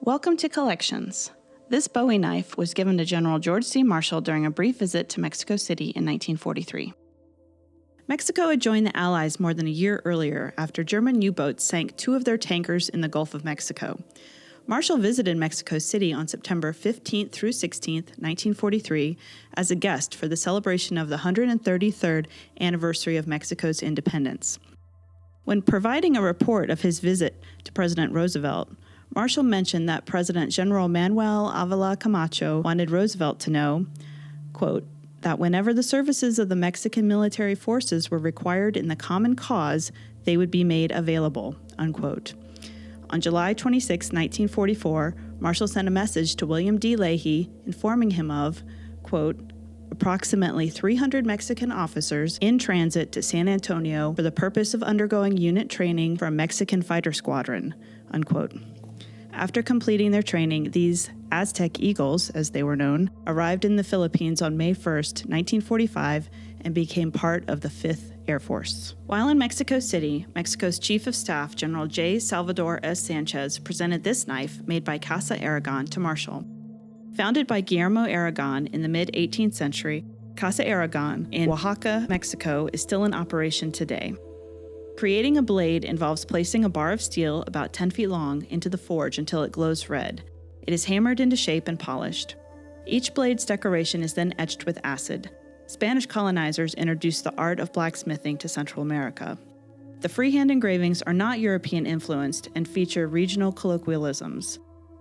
Welcome to Collections. This Bowie knife was given to General George C. Marshall during a brief visit to Mexico City in 1943. Mexico had joined the Allies more than a year earlier after German U-boats sank two of their tankers in the Gulf of Mexico. Marshall visited Mexico City on September 15th through 16th, 1943, as a guest for the celebration of the 133rd anniversary of Mexico's independence. When providing a report of his visit to President Roosevelt, Marshall mentioned that President General Manuel Avila Camacho wanted Roosevelt to know, quote, that whenever the services of the Mexican military forces were required in the common cause, they would be made available, unquote. On July 26, 1944, Marshall sent a message to William D. Leahy informing him of, quote, approximately 300 Mexican officers in transit to San Antonio for the purpose of undergoing unit training for a Mexican Fighter Squadron, unquote. After completing their training, these Aztec Eagles, as they were known, arrived in the Philippines on May 1, 1945, and became part of the 5th Air Force. While in Mexico City, Mexico's Chief of Staff, General J. Salvador S. Sanchez, presented this knife made by Casa Aragon to Marshall. Founded by Guillermo Aragon in the mid-18th century, Casa Aragon in Oaxaca, Mexico, is still in operation today. Creating a blade involves placing a bar of steel about 10 feet long into the forge until it glows red. It is hammered into shape and polished. Each blade's decoration is then etched with acid. Spanish colonizers introduced the art of blacksmithing to Central America. The freehand engravings are not European-influenced and feature regional colloquialisms.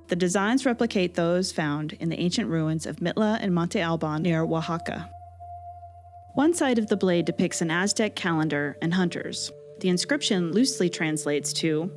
The designs replicate those found in the ancient ruins of Mitla and Monte Alban near Oaxaca. One side of the blade depicts an Aztec calendar and hunters. The inscription loosely translates to,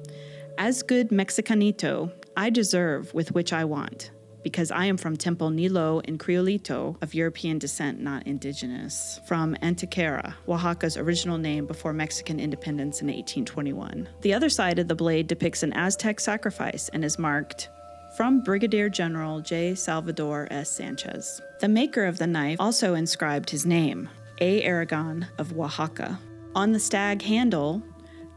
"As good Mexicanito, I deserve with which I want, because I am from Temple Nilo and Criolito of European descent, not indigenous, from Antequera, Oaxaca's original name before Mexican independence in 1821. The other side of the blade depicts an Aztec sacrifice and is marked, from Brigadier General J. Salvador S. Sanchez. The maker of the knife also inscribed his name, A. Aragon of Oaxaca, on the stag handle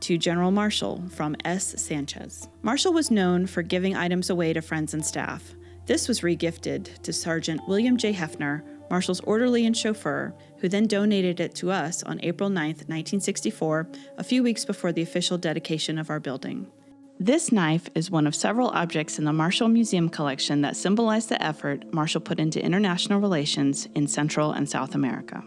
to General Marshall from S. Sanchez. Marshall was known for giving items away to friends and staff. This was re-gifted to Sergeant William J. Hefner, Marshall's orderly and chauffeur, who then donated it to us on April 9, 1964, a few weeks before the official dedication of our building. This knife is one of several objects in the Marshall Museum collection that symbolize the effort Marshall put into international relations in Central and South America.